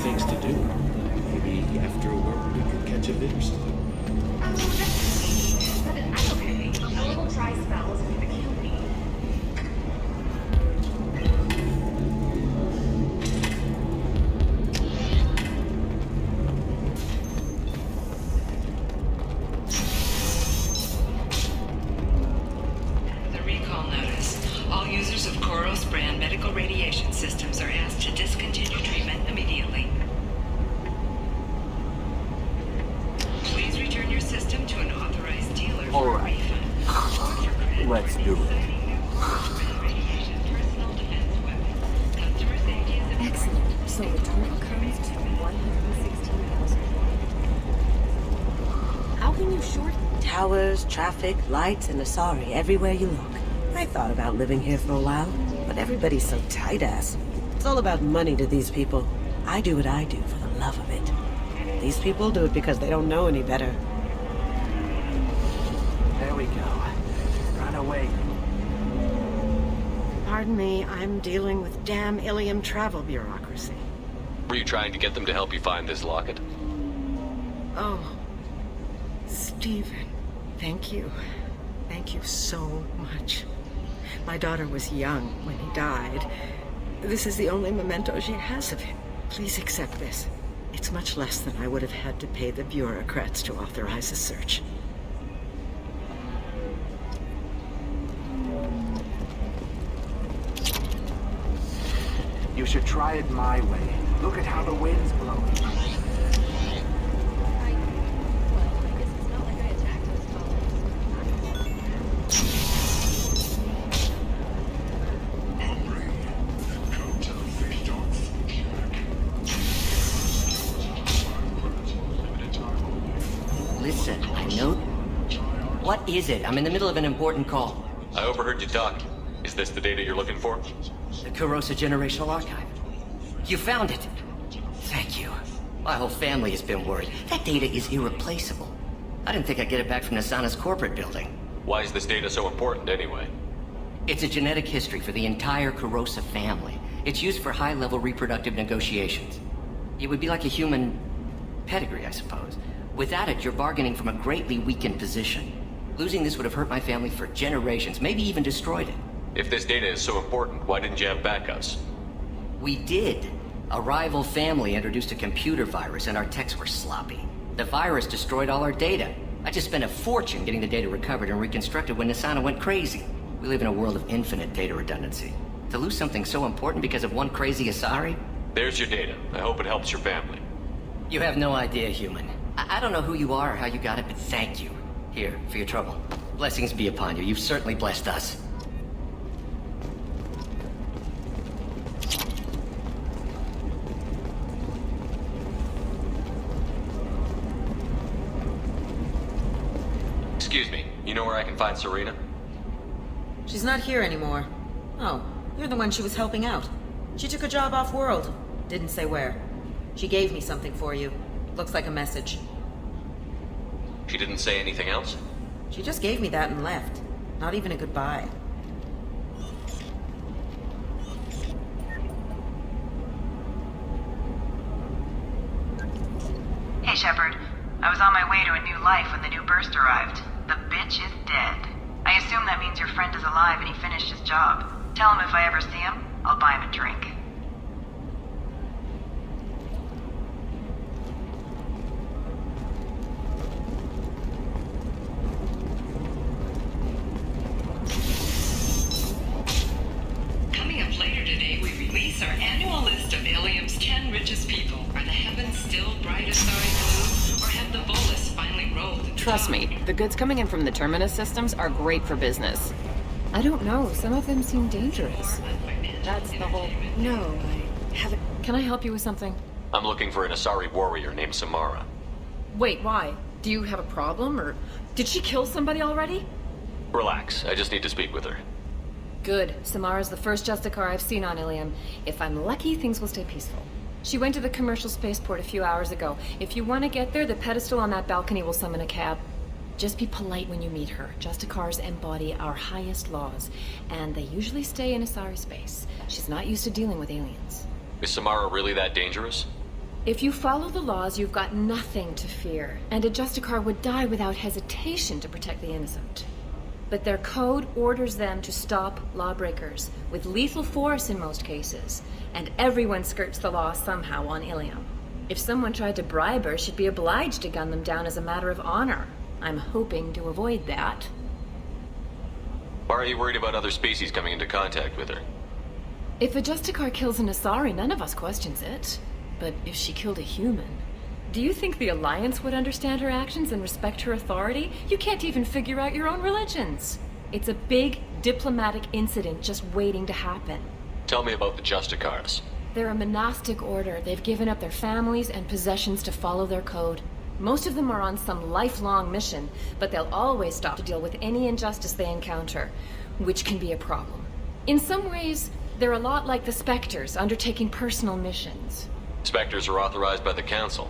things to do. Maybe after work we could catch a bit or something. But I'm okay. A little dry spell isn't gonna kill me. The recall notice. All users of Koros brand medical radiation systems are asked to discontinue treatment immediately. Please return your system to an authorized dealer for All a right. refund. Let's do it. Excellent. So the total comes to 116,000. How can you short? Towers, traffic, lights, and Asari everywhere you look. I thought about living here for a while, but everybody's so tight-ass. It's all about money to these people. I do what I do for the love of it. These people do it because they don't know any better. There we go. Run away. Pardon me, I'm dealing with damn Ilium travel bureaucracy. Were you trying to get them to help you find this locket? Oh, Stephen, thank you. Thank you so much. My daughter was young when he died. This is the only memento she has of him. Please accept this. It's much less than I would have had to pay the bureaucrats to authorize a search. You should try it my way. Look at how the wind's blowing. Listen, I know... What is it? I'm in the middle of an important call. I overheard you talking. Is this the data you're looking for? The Kurosa Generational Archive. You found it. Thank you. My whole family has been worried. That data is irreplaceable. I didn't think I'd get it back from Nasana's corporate building. Why is this data so important anyway? It's a genetic history for the entire Kurosa family. It's used for high-level reproductive negotiations. It would be like a human pedigree, I suppose. Without it, you're bargaining from a greatly weakened position. Losing this would have hurt my family for generations, maybe even destroyed it. If this data is so important, why didn't you have backups? We did. A rival family introduced a computer virus and our techs were sloppy. The virus destroyed all our data. I just spent a fortune getting the data recovered and reconstructed when Nasana went crazy. We live in a world of infinite data redundancy. To lose something so important because of one crazy Asari? There's your data. I hope it helps your family. You have no idea, human. I don't know who you are or how you got it, but thank you. Here, for your trouble. Blessings be upon you. You've certainly blessed us. Excuse me, you know where I can find Serena? She's not here anymore. Oh, you're the one she was helping out. She took a job off-world. Didn't say where. She gave me something for you. Looks like a message. She didn't say anything else? She just gave me that and left. Not even a goodbye. Hey, Shepard. I was on my way to a new life when the new burst arrived. The bitch is dead. I assume that means your friend is alive and he finished his job. Tell him if I ever see him, I'll buy him a drink. Coming up later today, we release our annual list of Ilium's 10 richest people. Are the heavens still bright as starry blue, or have the bolus finally rolled into Trust me, dawn? the goods coming in from the Terminus systems are great for business. I don't know. Some of them seem dangerous. That's the whole... No, I haven't. Can I help you with something? I'm looking for an Asari warrior named Samara. Wait, why? Do you have a problem, or... Did she kill somebody already? Relax, I just need to speak with her. Good. Samara's the first Justicar I've seen on Ilium. If I'm lucky, things will stay peaceful. She went to the commercial spaceport a few hours ago. If you want to get there, the pedestal on that balcony will summon a cab. Just be polite when you meet her. Justicars embody our highest laws, and they usually stay in Asari space. She's not used to dealing with aliens. Is Samara really that dangerous? If you follow the laws, you've got nothing to fear, and a Justicar would die without hesitation to protect the innocent. But their code orders them to stop lawbreakers, with lethal force in most cases, and everyone skirts the law somehow on Ilium. If someone tried to bribe her, she'd be obliged to gun them down as a matter of honor. I'm hoping to avoid that. Why are you worried about other species coming into contact with her? If a Justicar kills an Asari, none of us questions it. But if she killed a human, do you think the Alliance would understand her actions and respect her authority? You can't even figure out your own religions. It's a big diplomatic incident just waiting to happen. Tell me about the Justicars. They're a monastic order. They've given up their families and possessions to follow their code. Most of them are on some lifelong mission, but they'll always stop to deal with any injustice they encounter, which can be a problem. In some ways, they're a lot like the Spectres, undertaking personal missions. Spectres are authorized by the Council.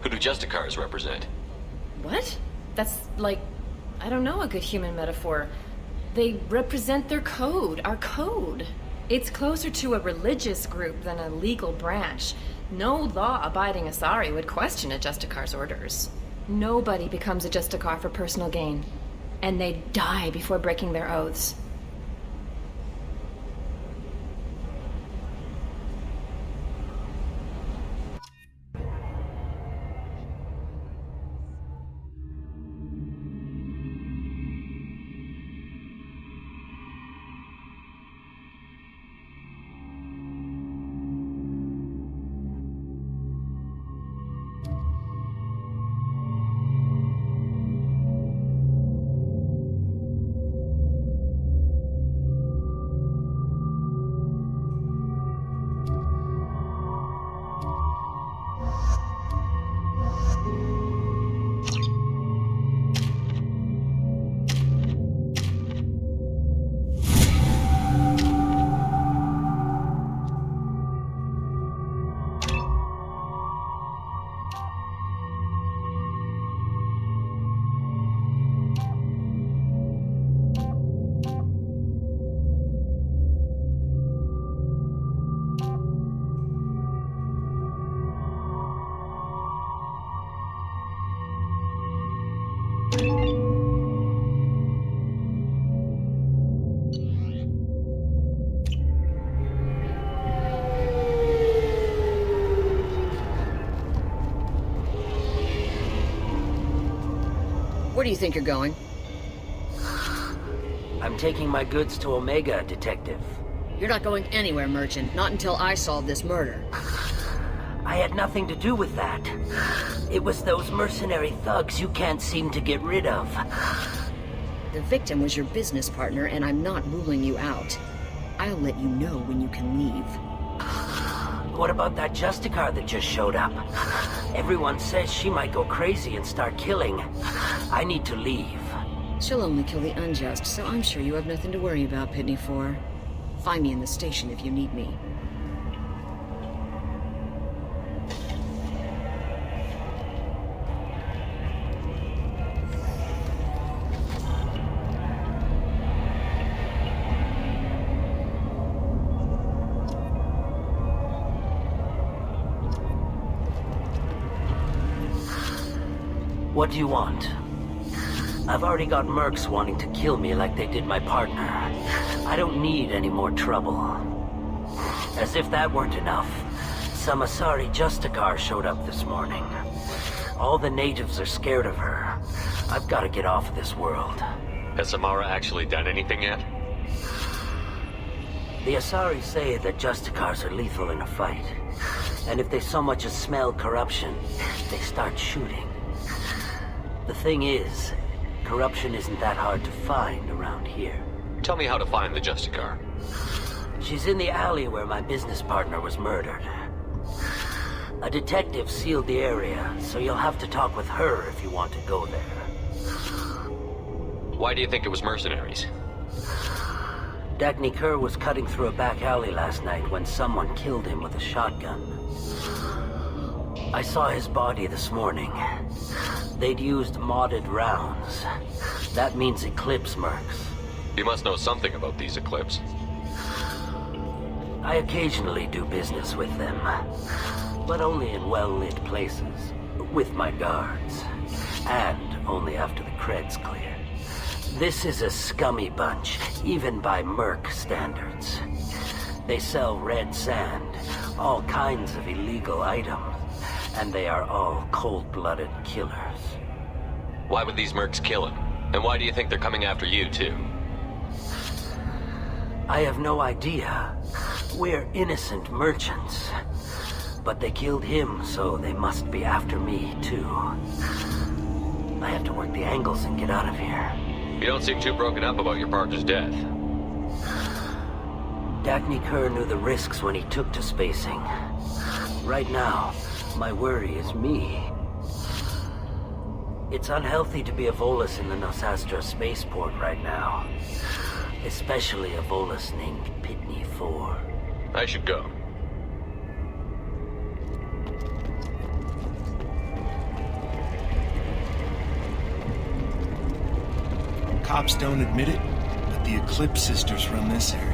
Who do Justicars represent? What? That's like, I don't know, a good human metaphor. They represent their code, our code. It's closer to a religious group than a legal branch. No law-abiding Asari would question a Justicar's orders. Nobody becomes a Justicar for personal gain. And they die before breaking their oaths. Where do you think you're going? I'm taking my goods to Omega, Detective. You're not going anywhere, Merchant. Not until I solve this murder. I had nothing to do with that. It was those mercenary thugs you can't seem to get rid of. The victim was your business partner, and I'm not ruling you out. I'll let you know when you can leave. What about that Justicar that just showed up? Everyone says she might go crazy and start killing. I need to leave. She'll only kill the unjust, so I'm sure you have nothing to worry about, Pitney 4. Find me in the station if you need me. What do you want? I've already got mercs wanting to kill me like they did my partner. I don't need any more trouble. As if that weren't enough, some Asari Justicar showed up this morning. All the natives are scared of her. I've got to get off of this world. Has Samara actually done anything yet? The Asari say that Justicars are lethal in a fight. And if they so much as smell corruption, they start shooting. The thing is, corruption isn't that hard to find around here. Tell me how to find the Justicar. She's in the alley where my business partner was murdered. A detective sealed the area, so you'll have to talk with her if you want to go there. Why do you think it was mercenaries? Dagny Kerr was cutting through a back alley last night when someone killed him with a shotgun. I saw his body this morning. They'd used modded rounds. That means Eclipse mercs. You must know something about these Eclipse. I occasionally do business with them. but only in well-lit places, with my guards. And only after the cred's clear. This is a scummy bunch, even by Merc standards. They sell red sand, all kinds of illegal items, and they are all cold-blooded killers. Why would these mercs kill him? And why do you think they're coming after you, too? I have no idea. We're innocent merchants. But they killed him, so they must be after me, too. I have to work the angles and get out of here. You don't seem too broken up about your partner's death. Dagny Kerr knew the risks when he took to spacing. Right now, my worry is me. It's unhealthy to be a Volus in the Nosastra spaceport right now. Especially a Volus named Pitney 4. I should go. Cops don't admit it, but the Eclipse sisters run this area.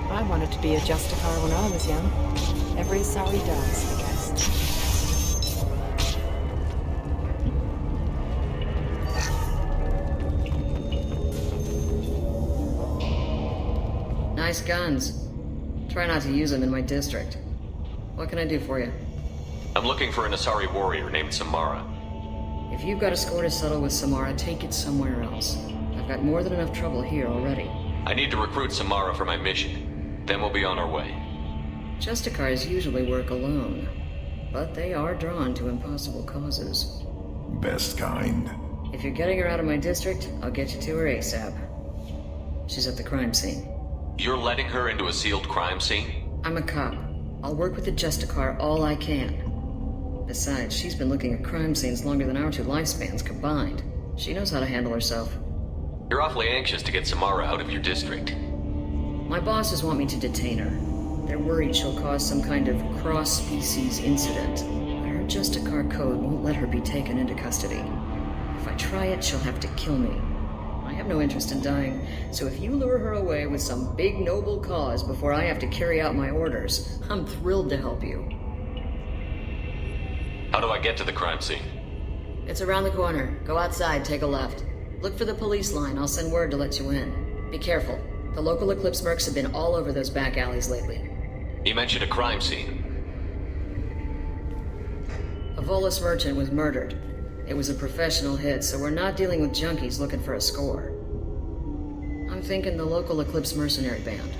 I wanted to be a Justicar when I was young. Every Asari does, I guess. Nice guns. Try not to use them in my district. What can I do for you? I'm looking for an Asari warrior named Samara. If you've got a score to settle with Samara, take it somewhere else. I've got more than enough trouble here already. I need to recruit Samara for my mission. Then we'll be on our way. Justicars usually work alone, but they are drawn to impossible causes. Best kind. If you're getting her out of my district, I'll get you to her ASAP. She's at the crime scene. You're letting her into a sealed crime scene? I'm a cop. I'll work with the Justicar all I can. Besides, she's been looking at crime scenes longer than our two lifespans combined. She knows how to handle herself. You're awfully anxious to get Samara out of your district. My bosses want me to detain her. They're worried she'll cause some kind of cross-species incident. Her Justicar code won't let her be taken into custody. If I try it, she'll have to kill me. I have no interest in dying, so if you lure her away with some big noble cause before I have to carry out my orders, I'm thrilled to help you. How do I get to the crime scene? It's around the corner. Go outside, take a left. Look for the police line. I'll send word to let you in. Be careful. The local Eclipse mercs have been all over those back alleys lately. You mentioned a crime scene. A Volus merchant was murdered. It was a professional hit, so we're not dealing with junkies looking for a score. I'm thinking the local Eclipse mercenary band.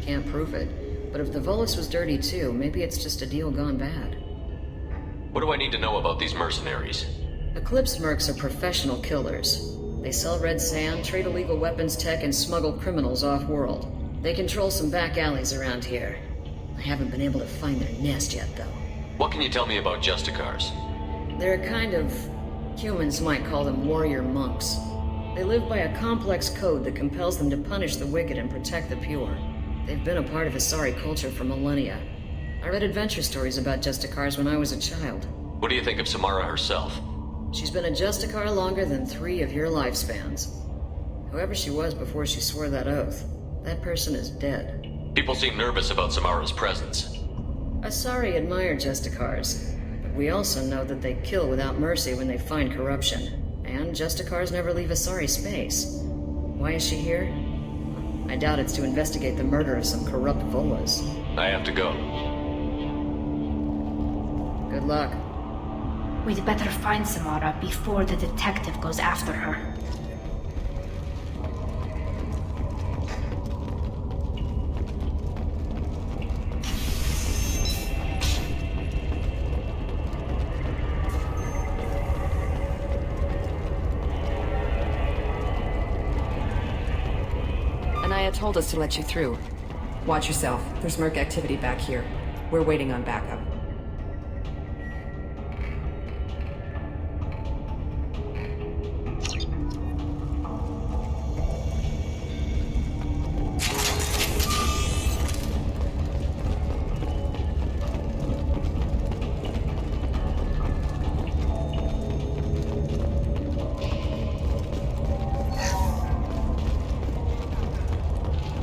Can't prove it, but if the Volus was dirty too, maybe it's just a deal gone bad. What do I need to know about these mercenaries? Eclipse mercs are professional killers. They sell red sand, trade illegal weapons tech, and smuggle criminals off-world. They control some back alleys around here. I haven't been able to find their nest yet, though. What can you tell me about Justicars? They're a kind of... humans might call them warrior monks. They live by a complex code that compels them to punish the wicked and protect the pure. They've been a part of Asari culture for millennia. I read adventure stories about Justicars when I was a child. What do you think of Samara herself? She's been a Justicar longer than 3 of your lifespans. Whoever she was before she swore that oath, that person is dead. People seem nervous about Samara's presence. Asari admire Justicars, but we also know that they kill without mercy when they find corruption. And Justicars never leave Asari space. Why is she here? I doubt it's to investigate the murder of some corrupt Volas. I have to go. Good luck. We'd better find Samara before the detective goes after her. Anaya told us to let you through. Watch yourself. There's merc activity back here. We're waiting on backup.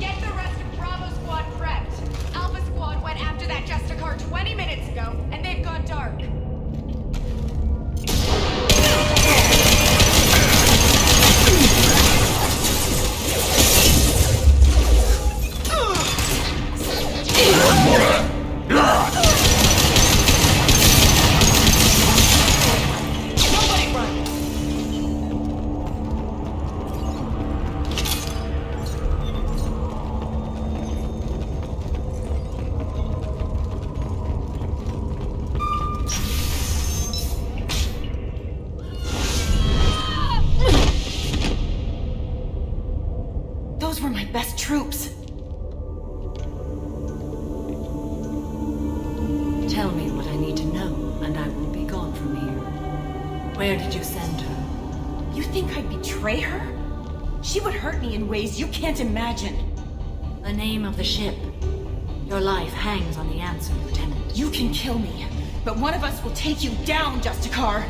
Get the rest troops. Tell me what I need to know, and I will be gone from here. Where did you send her? You think I'd betray her? She would hurt me in ways you can't imagine. The name of the ship. Your life hangs on the answer, Lieutenant. You can kill me, but one of us will take you down, Justicar.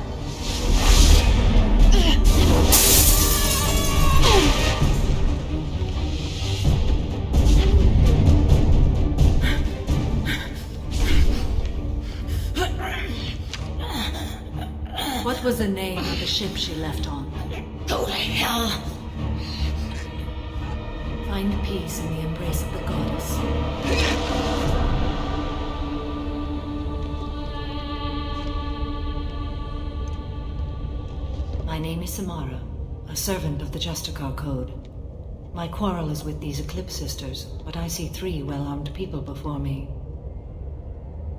What was the name of the ship she left on? Go to hell. Find peace in the embrace of the goddess. My name is Samara, a servant of the Justicar Code. My quarrel is with these Eclipse Sisters, but I see 3 well-armed people before me.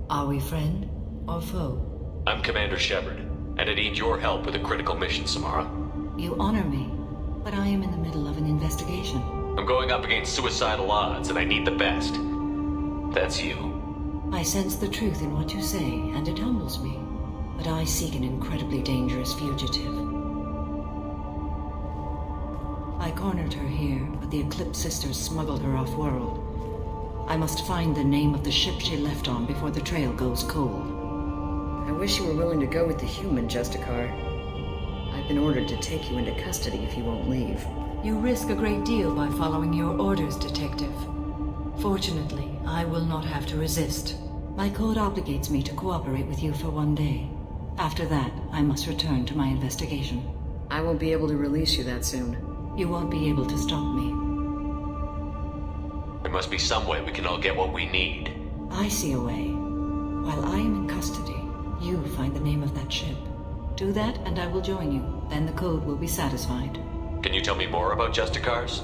Are we friend or foe? I'm Commander Shepard, and I need your help with a critical mission, Samara. You honor me, but I am in the middle of an investigation. I'm going up against suicidal odds, and I need the best. That's you. I sense the truth in what you say, and it humbles me. But I seek an incredibly dangerous fugitive. I cornered her here, but the Eclipse Sisters smuggled her off-world. I must find the name of the ship she left on before the trail goes cold. I wish you were willing to go with the human, Justicar. I've been ordered to take you into custody if you won't leave. You risk a great deal by following your orders, Detective. Fortunately, I will not have to resist. My code obligates me to cooperate with you for 1 day. After that, I must return to my investigation. I won't be able to release you that soon. You won't be able to stop me. There must be some way we can all get what we need. I see a way. While I am in custody, you find the name of that ship. Do that, and I will join you. Then the code will be satisfied. Can you tell me more about Justicars?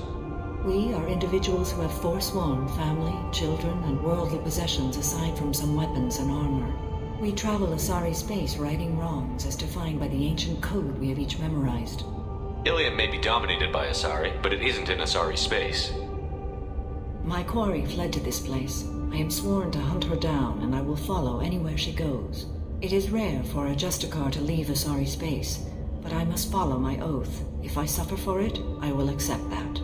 We are individuals who have forsworn family, children, and worldly possessions aside from some weapons and armor. We travel Asari space righting wrongs as defined by the ancient code we have each memorized. Ilium may be dominated by Asari, but it isn't in Asari space. My quarry fled to this place. I am sworn to hunt her down, and I will follow anywhere she goes. It is rare for a Justicar to leave Asari space, but I must follow my oath. If I suffer for it, I will accept that.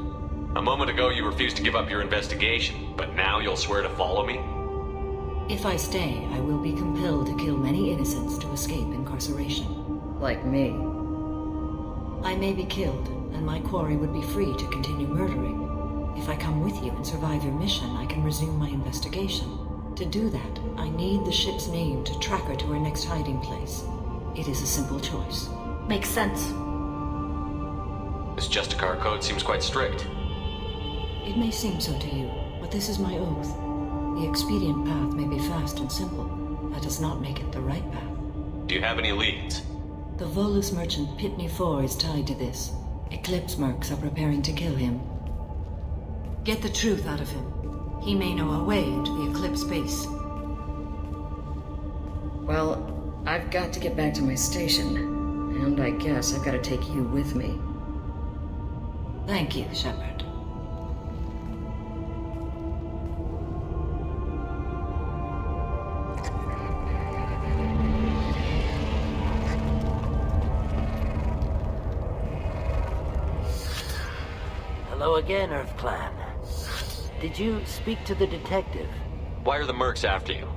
A moment ago you refused to give up your investigation, but now you'll swear to follow me? If I stay, I will be compelled to kill many innocents to escape incarceration. Like me. I may be killed, and my quarry would be free to continue murdering. If I come with you and survive your mission, I can resume my investigation. To do that, I need the ship's name to track her to her next hiding place. It is a simple choice. Makes sense. This Justicar code seems quite strict. It may seem so to you, but this is my oath. The expedient path may be fast and simple. That does not make it the right path. Do you have any leads? The Volus merchant Pitney IV is tied to this. Eclipse mercs are preparing to kill him. Get the truth out of him. He may know a way into the Eclipse base. Well, I've got to get back to my station. And I guess I've got to take you with me. Thank you, Shepard. Hello again, Earth Clan. Did you speak to the detective? Why are the mercs after you?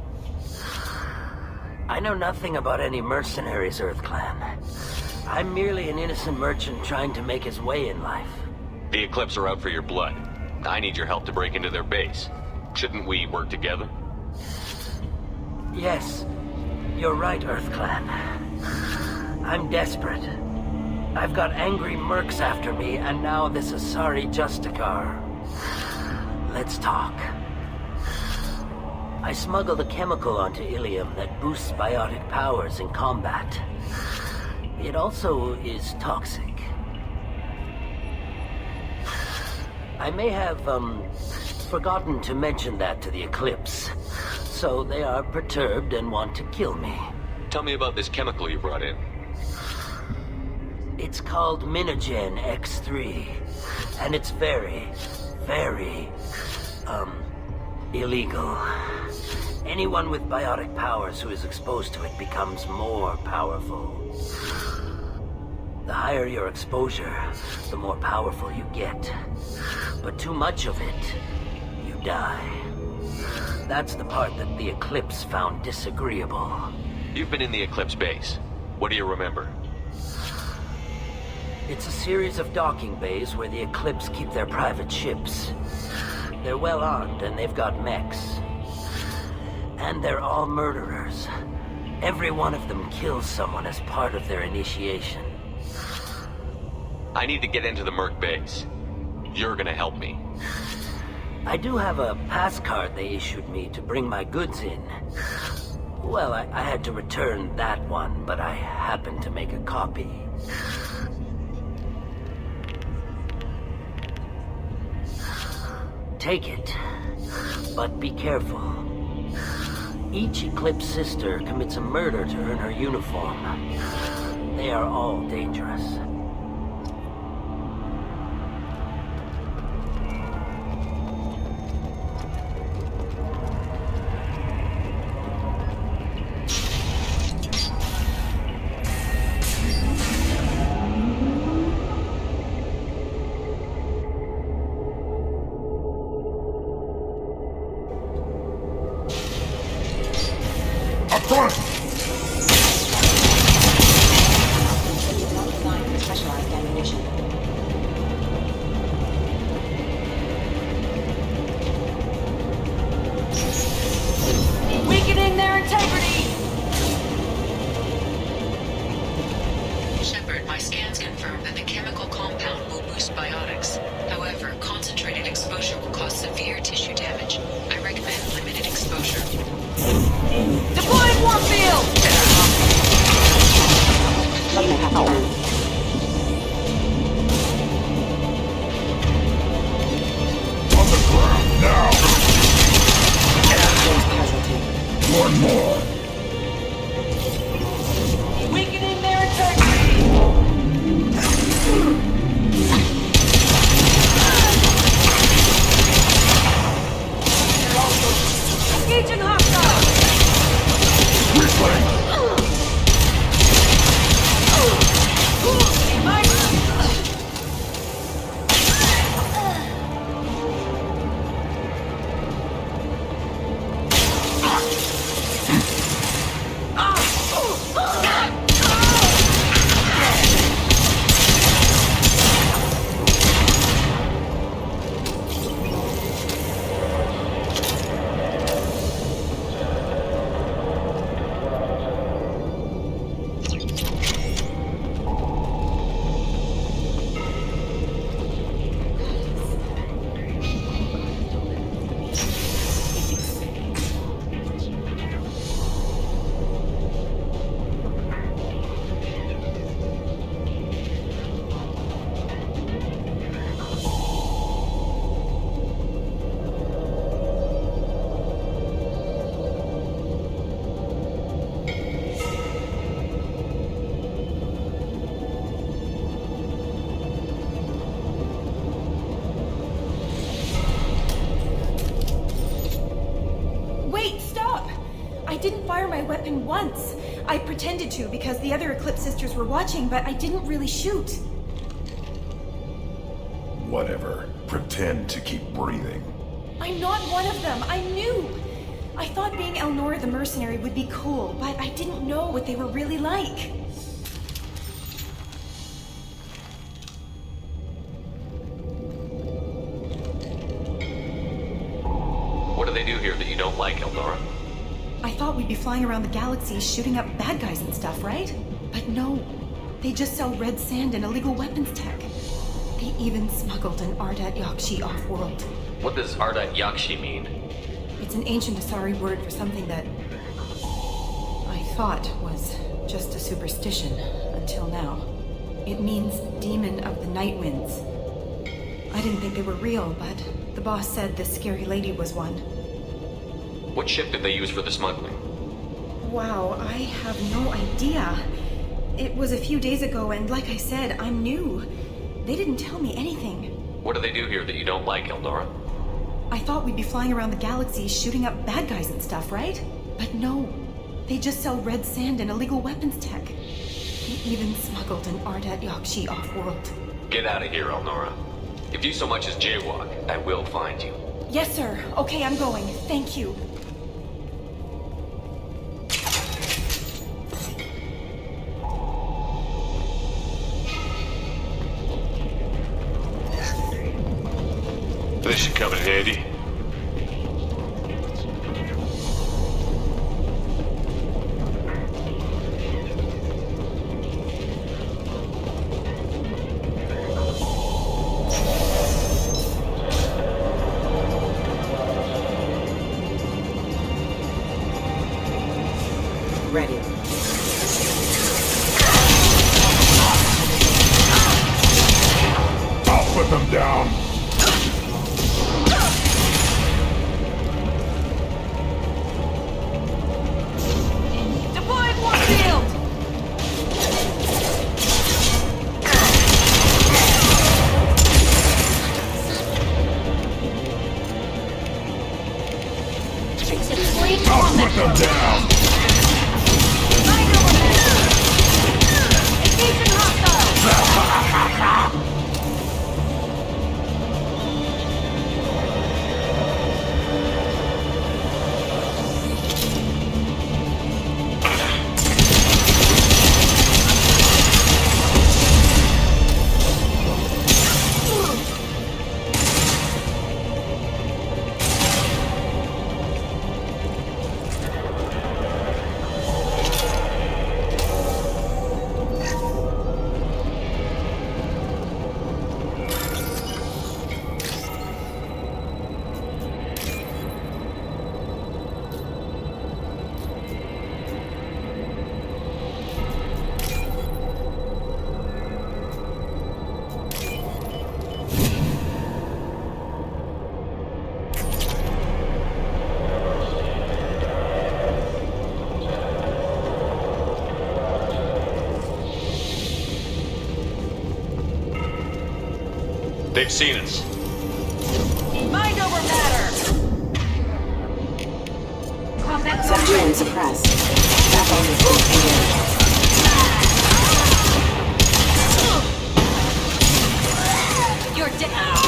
I know nothing about any mercenaries, Earth Clan. I'm merely an innocent merchant trying to make his way in life. The Eclipse are out for your blood. I need your help to break into their base. Shouldn't we work together? Yes, you're right, Earth Clan. I'm desperate. I've got angry mercs after me, and now this Asari Justicar. Let's talk. I smuggled a chemical onto Ilium that boosts biotic powers in combat. It also is toxic. I may have, forgotten to mention that to the Eclipse. So they are perturbed and want to kill me. Tell me about this chemical you brought in. It's called Minogen X3, and it's very, very, illegal. Anyone with biotic powers who is exposed to it becomes more powerful. The higher your exposure, the more powerful you get. But too much of it, you die. That's the part that the Eclipse found disagreeable. You've been in the Eclipse base. What do you remember? It's a series of docking bays where the Eclipse keep their private ships. They're well armed and they've got mechs. And they're all murderers. Every one of them kills someone as part of their initiation. I need to get into the Merc base. You're gonna help me. I do have a pass card they issued me to bring my goods in. Well, I had to return that one, but I happened to make a copy. Take it, but be careful. Each Eclipse sister commits a murder to earn her uniform. They are all dangerous. Weakening their integrity! Shepard, my scans confirm that the chemical compound will boost biotics. However, concentrated exposure will cause severe tissue damage. I recommend limited exposure. Deploying warp field! On the ground now! One more! Weakening their integrity! Engaging hostile! Weakling! Wait, stop! I didn't fire my weapon once. I pretended to because the other Eclipse sisters were watching, but I didn't really shoot. Whatever. Pretend to keep breathing. I'm not one of them. I knew. I thought being Elnora the mercenary would be cool, but I didn't know what they were really like. What do they do here that you don't like, Elnora? I thought we'd be flying around the galaxy shooting up bad guys and stuff, right? But no. They just sell red sand and illegal weapons tech. They even smuggled an Ardat Yakshi off-world. What does Ardat Yakshi mean? It's an ancient Asari word for something that I thought was just a superstition until now. It means demon of the night winds. I didn't think they were real, but the boss said this scary lady was one. What ship did they use for the smuggling? Wow, I have no idea. It was a few days ago, and like I said, I'm new. They didn't tell me anything. What do they do here that you don't like, Eldora? I thought we'd be flying around the galaxy shooting up bad guys and stuff, right? But no. They just sell red sand and illegal weapons tech. They even smuggled an Ardat Yakshi off-world. Get out of here, Eldora. If you so much as jaywalk, I will find you. Yes, sir. Okay, I'm going. Thank you. This should come in handy. Ready. I'll put them down. Deploying one field! I'll put them down. Engaging hostile! They've seen us. Mind over matter! Combat Subdue and suppress. Backbone is engaged. You're down!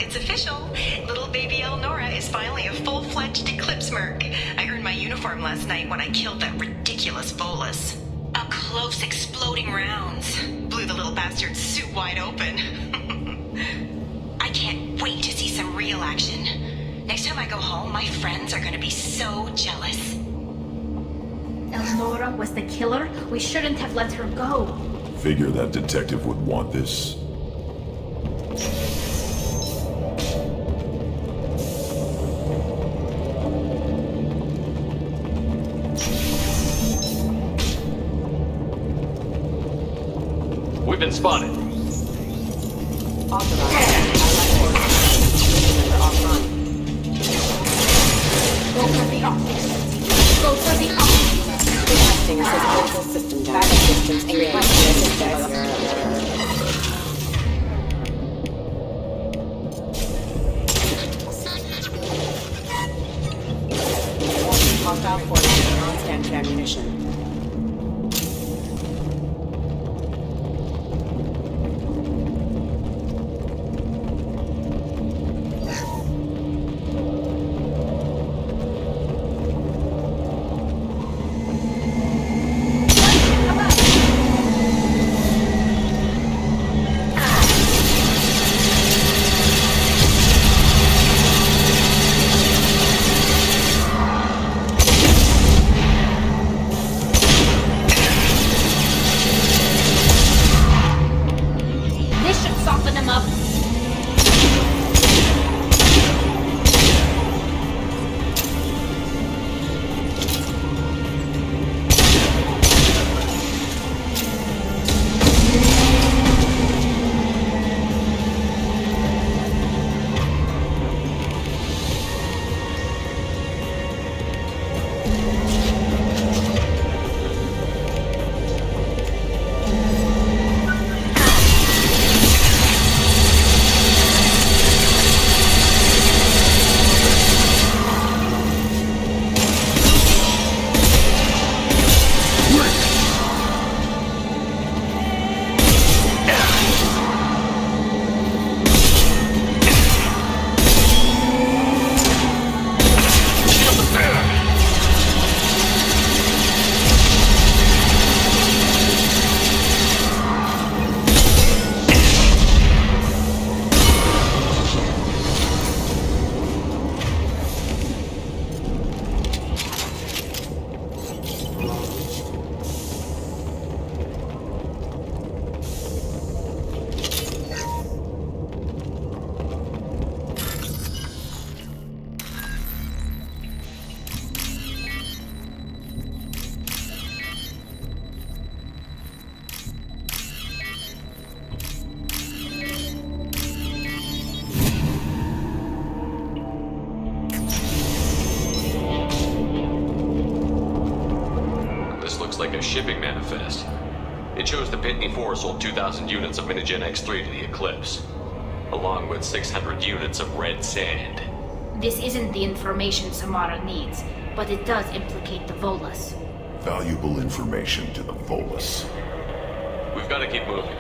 it's official. Little baby Elnora is finally a full-fledged Eclipse merc. I earned my uniform last night when I killed that ridiculous Volus. Up close, exploding rounds. Blew the little bastard's suit wide open. I can't wait to see some real action. Next time I go home, my friends are gonna be so jealous. Elnora was the killer? We shouldn't have let her go. Figure that detective would want this. We've been spotted. Go for the optics. Go for the optics. Requesting critical system data. Systems requesting assistance. Hostile forces and non-standard ammunition. Like a shipping manifest. It shows the Pitney 4 sold 2,000 units of Minigen X3 to the Eclipse, along with 600 units of red sand. This isn't the information Samara needs, but it does implicate the Volus. Valuable information to the Volus. We've got to keep moving.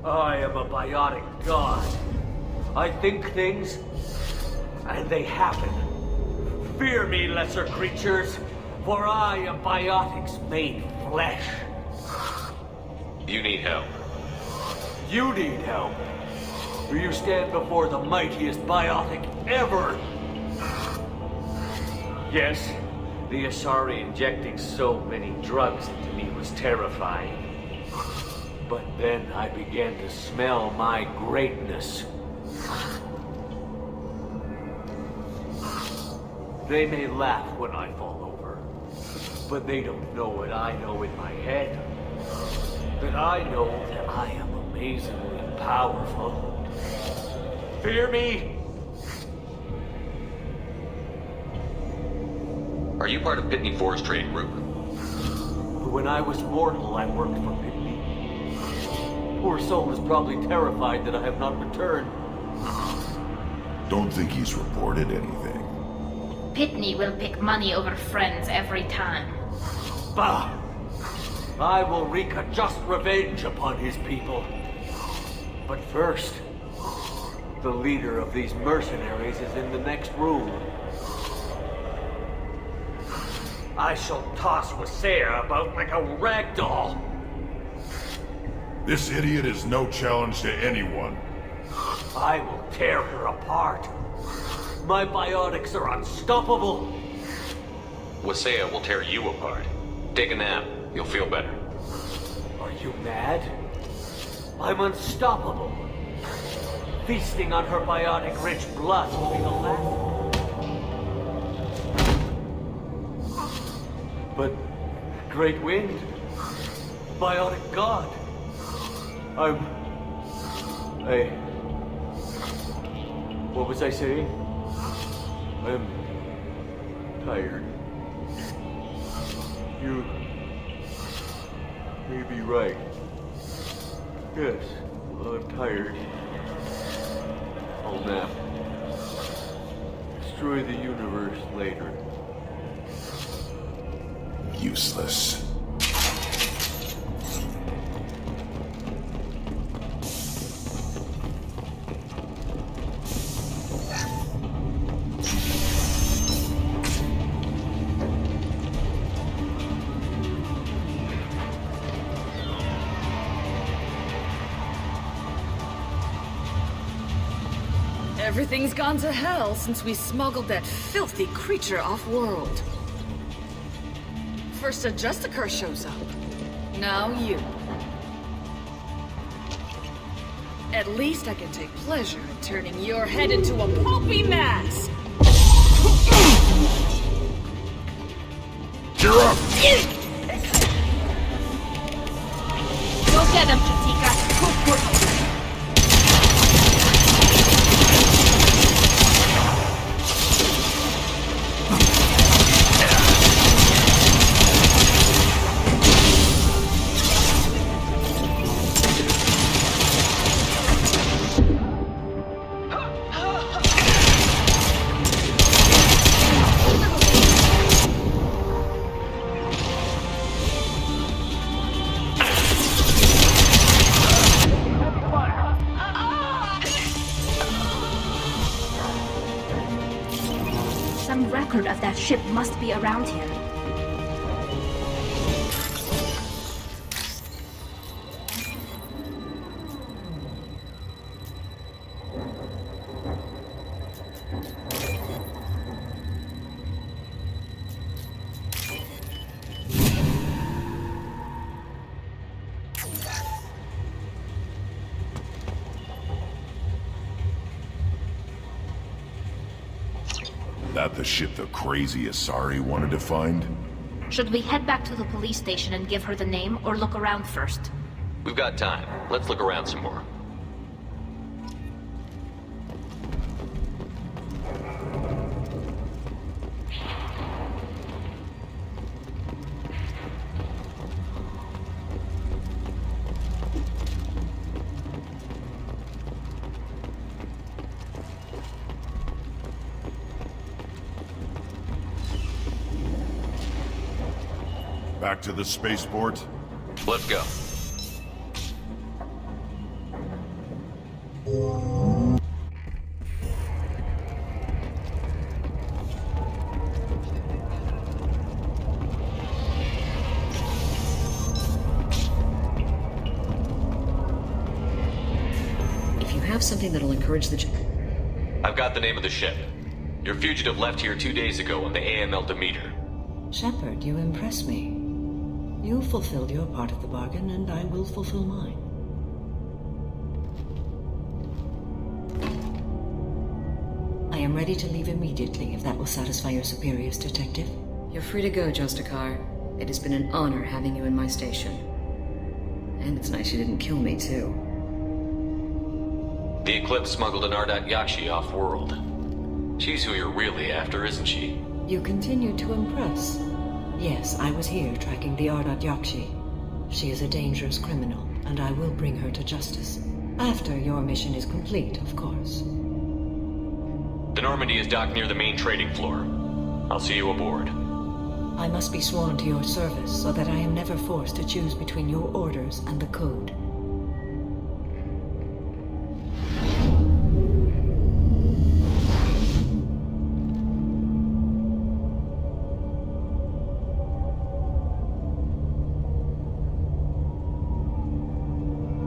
I am a biotic god. I think things, and they happen. Fear me, lesser creatures, for I am biotics made flesh. You need help. You need help. You stand before the mightiest biotic ever. Yes, the Asari injecting so many drugs into me was terrifying. But then I began to smell my greatness. They may laugh when I fall over, but they don't know what I know in my head. That I know that I am amazingly powerful. Fear me? Are you part of Pitney 4's trade group? When I was mortal, I worked for Pitney. Poor soul is probably terrified that I have not returned. Don't think he's reported anything. Pitney will pick money over friends every time. Bah! I will wreak a just revenge upon his people. But first, the leader of these mercenaries is in the next room. I shall toss Wasea about like a rag doll. This idiot is no challenge to anyone. I will tear her apart. My biotics are unstoppable. Wasea will tear you apart. Take a nap. You'll feel better. Are you mad? I'm unstoppable. Feasting on her biotic-rich blood will be the last. But Great Wind, biotic god, what was I saying? I'm tired. You may be right. Yes, I'm tired. I'll nap. Destroy the universe later. Useless. Everything's gone to hell since we smuggled that filthy creature off-world. First a Justicar shows up. Now you. At least I can take pleasure in turning your head into a pulpy mass! You're up! Go get him, Katika. Some record of that ship must be around here. That the ship the crazy Asari wanted to find? Should we head back to the police station and give her the name, or look around first? We've got time. Let's look around some more. Back to the spaceport? Let's go. If you have something that'll encourage the... I've got the name of the ship. Your fugitive left here 2 days ago on the AML Demeter. Shepard, you impress me. You fulfilled your part of the bargain, and I will fulfill mine. I am ready to leave immediately, if that will satisfy your superiors, Detective. You're free to go, Justicar. It has been an honor having you in my station. And it's nice you didn't kill me, too. The Eclipse smuggled an Ardat Yakshi off-world. She's who you're really after, isn't she? You continue to impress. Yes, I was here tracking the Ardat Yakshi. She is a dangerous criminal, and I will bring her to justice. After your mission is complete, of course. The Normandy is docked near the main trading floor. I'll see you aboard. I must be sworn to your service so that I am never forced to choose between your orders and the Code.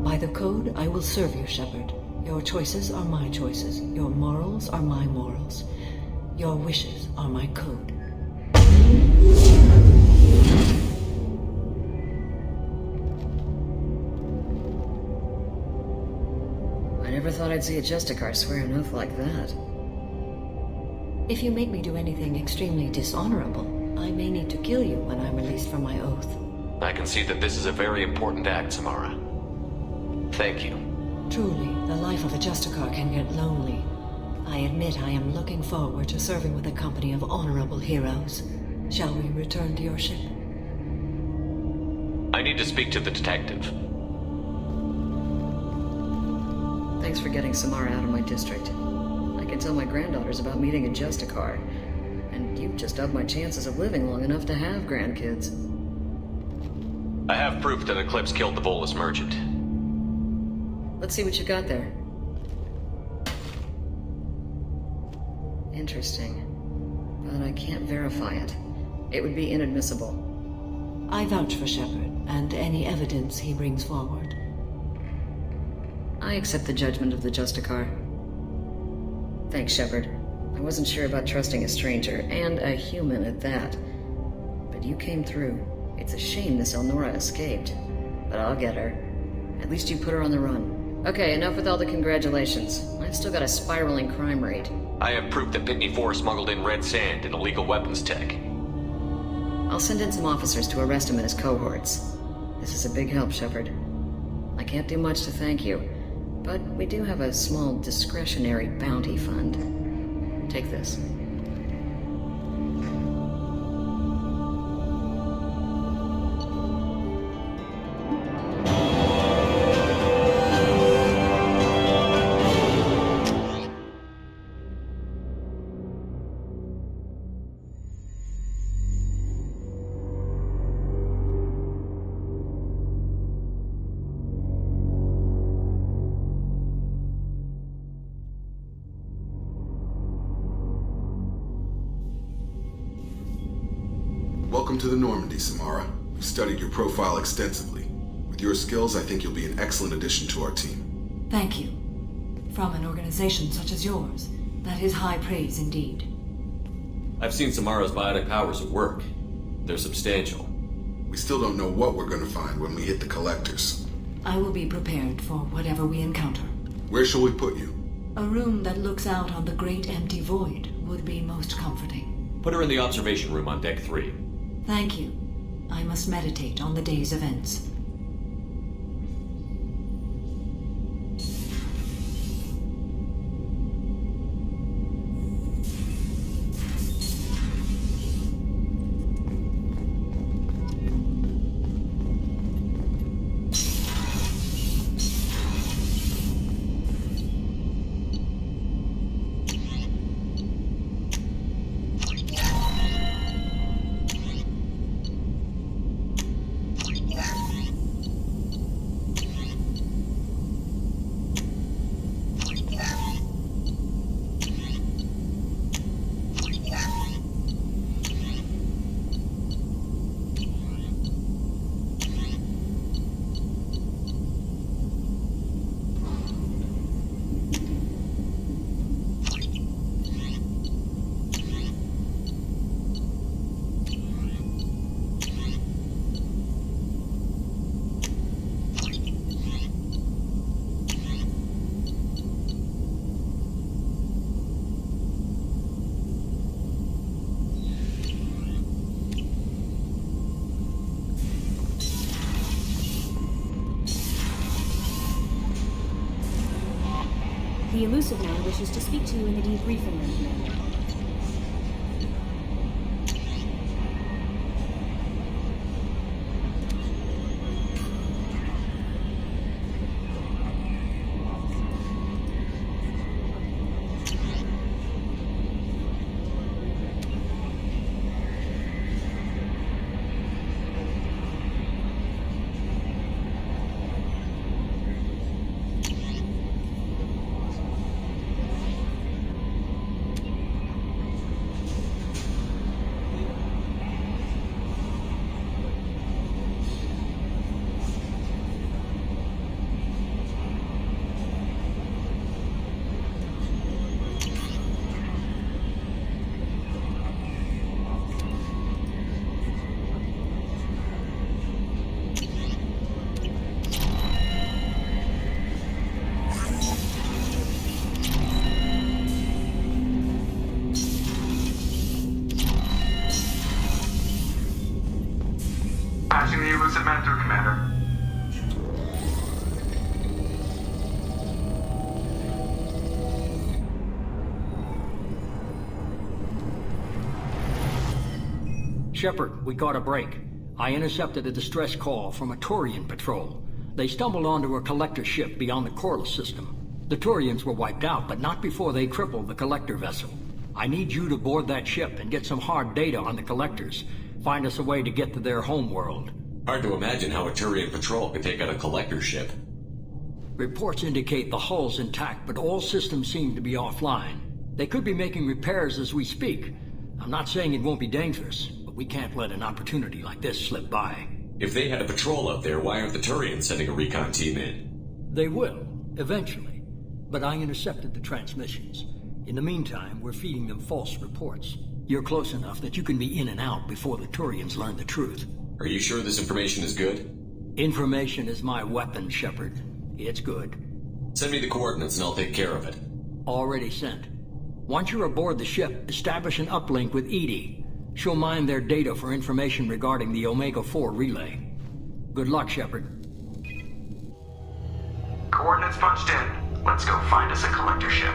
By the Code, I will serve you, Shepard. Your choices are my choices. Your morals are my morals. Your wishes are my code. I never thought I'd see a Justicar swear an oath like that. If you make me do anything extremely dishonorable, I may need to kill you when I'm released from my oath. I can see that this is a very important act, Samara. Thank you. Truly, the life of a Justicar can get lonely. I admit I am looking forward to serving with a company of honorable heroes. Shall we return to your ship? I need to speak to the detective. Thanks for getting Samara out of my district. I can tell my granddaughters about meeting a Justicar, and you've just upped my chances of living long enough to have grandkids. I have proof that Eclipse killed the Volus merchant. Let's see what you got there. Interesting. But I can't verify it. It would be inadmissible. I vouch for Shepard, and any evidence he brings forward. I accept the judgment of the Justicar. Thanks, Shepard. I wasn't sure about trusting a stranger, and a human at that. But you came through. It's a shame this Elnora escaped. But I'll get her. At least you put her on the run. Okay, enough with all the congratulations. I've still got a spiraling crime rate. I have proof that Pitney 4 smuggled in red sand and illegal weapons tech. I'll send in some officers to arrest him and his cohorts. This is a big help, Shepard. I can't do much to thank you, but we do have a small discretionary bounty fund. Take this. Welcome to the Normandy, Samara. We've studied your profile extensively. With your skills, I think you'll be an excellent addition to our team. Thank you. From an organization such as yours, that is high praise indeed. I've seen Samara's biotic powers at work. They're substantial. We still don't know what we're going to find when we hit the collectors. I will be prepared for whatever we encounter. Where shall we put you? A room that looks out on the great empty void would be most comforting. Put her in the observation room on Deck 3. Thank you. I must meditate on the day's events. The Elusive Man wishes to speak to you in the debriefing room. Patching the elusive man through, Commander. Shepard, we got a break. I intercepted a distress call from a Turian patrol. They stumbled onto a collector ship beyond the Corliss system. The Turians were wiped out, but not before they crippled the collector vessel. I need you to board that ship and get some hard data on the collectors. Find us a way to get to their home world. Hard to imagine how a Turian patrol could take out a collector ship. Reports indicate the hull's intact, but all systems seem to be offline. They could be making repairs as we speak. I'm not saying it won't be dangerous, but we can't let an opportunity like this slip by. If they had a patrol out there, why aren't the Turians sending a recon team in? They will, eventually. But I intercepted the transmissions. In the meantime, we're feeding them false reports. You're close enough that you can be in and out before the Turians learn the truth. Are you sure this information is good? Information is my weapon, Shepard. It's good. Send me the coordinates and I'll take care of it. Already sent. Once you're aboard the ship, establish an uplink with Edie. She'll mine their data for information regarding the Omega-4 relay. Good luck, Shepard. Coordinates punched in. Let's go find us a collector ship.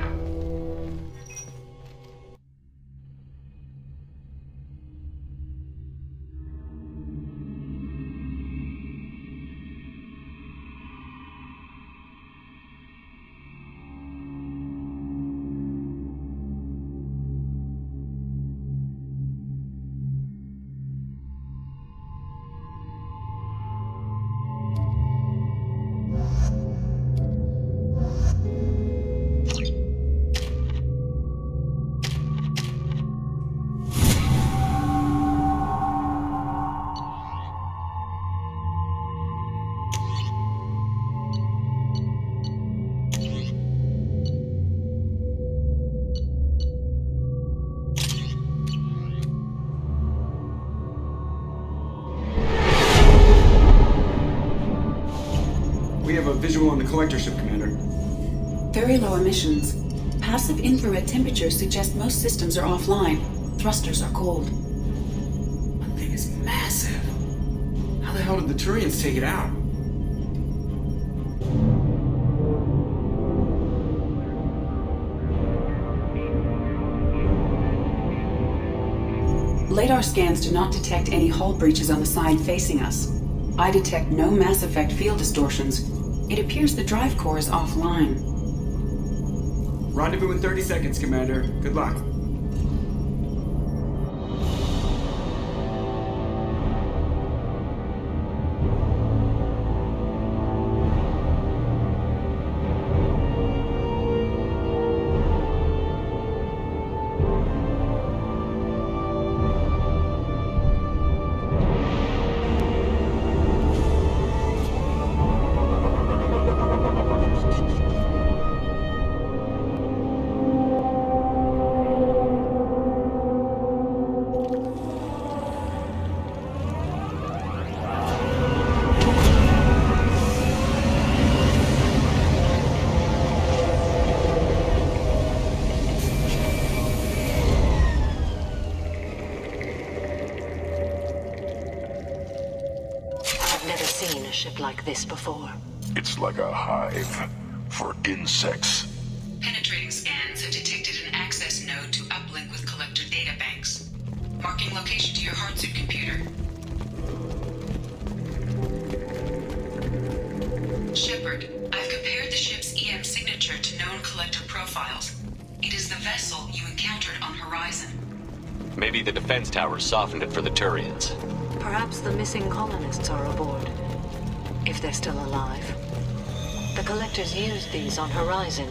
Visual on the collector ship, Commander. Very low emissions. Passive infrared temperatures suggest most systems are offline. Thrusters are cold. That thing is massive. How the hell did the Turians take it out? Radar scans do not detect any hull breaches on the side facing us. I detect no mass effect field distortions. It appears the drive core is offline. Rendezvous in 30 seconds, Commander. Good luck. Like this before. It's like a hive for insects. Penetrating scans have detected an access node to uplink with collector databanks. Marking location to your hardsuit computer. Shepard, I've compared the ship's EM signature to known collector profiles. It is the vessel you encountered on Horizon. Maybe the defense towers softened it for the Turians. Perhaps the missing colonists are aboard. If they're still alive. The collectors used these on Horizon.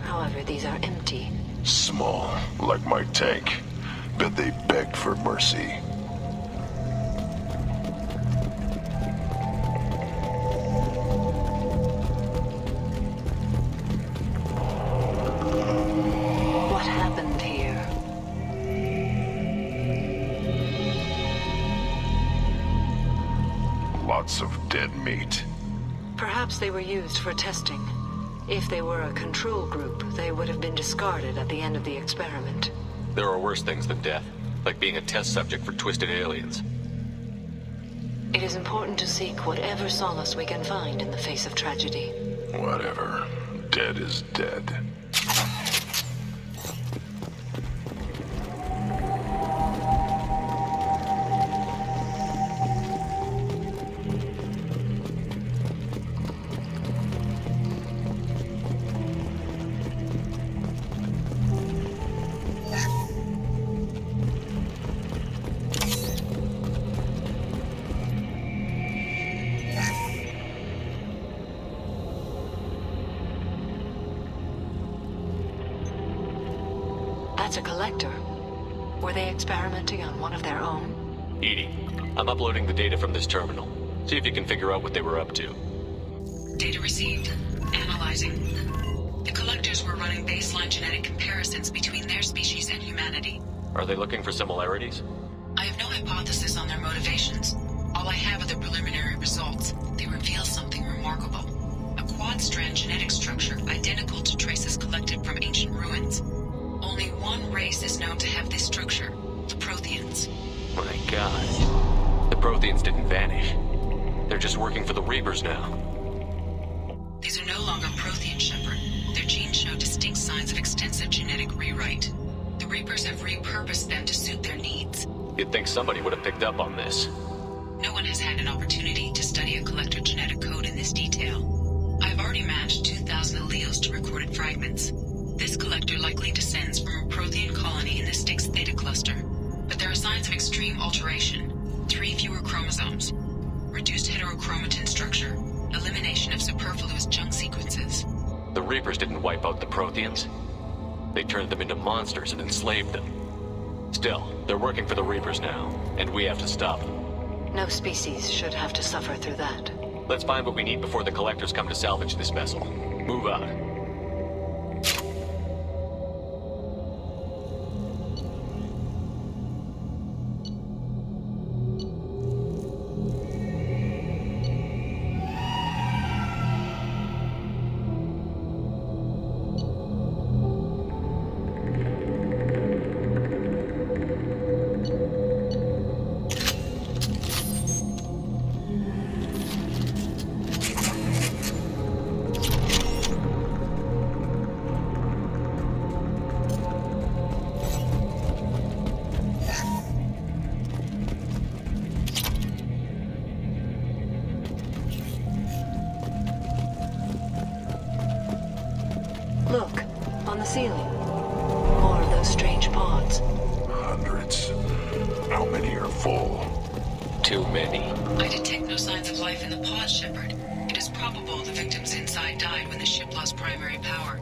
However, these are empty. Small, like my tank. Bet they begged for mercy. What happened here? Lots of dead meat. Perhaps they were used for testing. If they were a control group, they would have been discarded at the end of the experiment. There are worse things than death, like being a test subject for twisted aliens. It is important to seek whatever solace we can find in the face of tragedy. Whatever. Dead is dead. That's a collector. Were they experimenting on one of their own? Edie, I'm uploading the data from this terminal. See if you can figure out what they were up to. Data received. Analyzing. The collectors were running baseline genetic comparisons between their species and humanity. Are they looking for similarities? I have no hypothesis on their motivations. All I have are the preliminary results. They reveal something remarkable. A quad-strand genetic structure identical to traces collected from ancient ruins. Only one race is known to have this structure, the Protheans. My god. The Protheans didn't vanish. They're just working for the Reapers now. These are no longer Prothean, Shepard. Their genes show distinct signs of extensive genetic rewrite. The Reapers have repurposed them to suit their needs. You'd think somebody would have picked up on this. No one has had an opportunity to study a collector genetic code in this detail. I've already matched 2,000 alleles to recorded fragments. This collector likely descends from a Prothean colony in the Styx Theta cluster. But there are signs of extreme alteration. 3 fewer chromosomes. Reduced heterochromatin structure. Elimination of superfluous junk sequences. The Reapers didn't wipe out the Protheans. They turned them into monsters and enslaved them. Still, they're working for the Reapers now, and we have to stop them. No species should have to suffer through that. Let's find what we need before the collectors come to salvage this vessel. Move out. Look, on the ceiling. More of those strange pods. Hundreds. How many are full? Too many. I detect no signs of life in the pod, Shepard. It is probable the victims inside died when the ship lost primary power.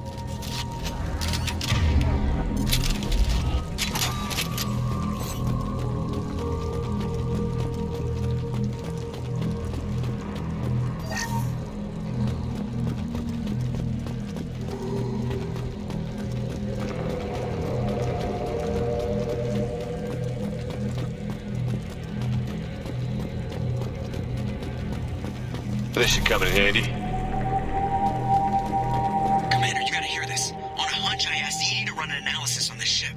This should come in handy. Commander, you gotta hear this. On a hunch, I asked Edie to run an analysis on this ship.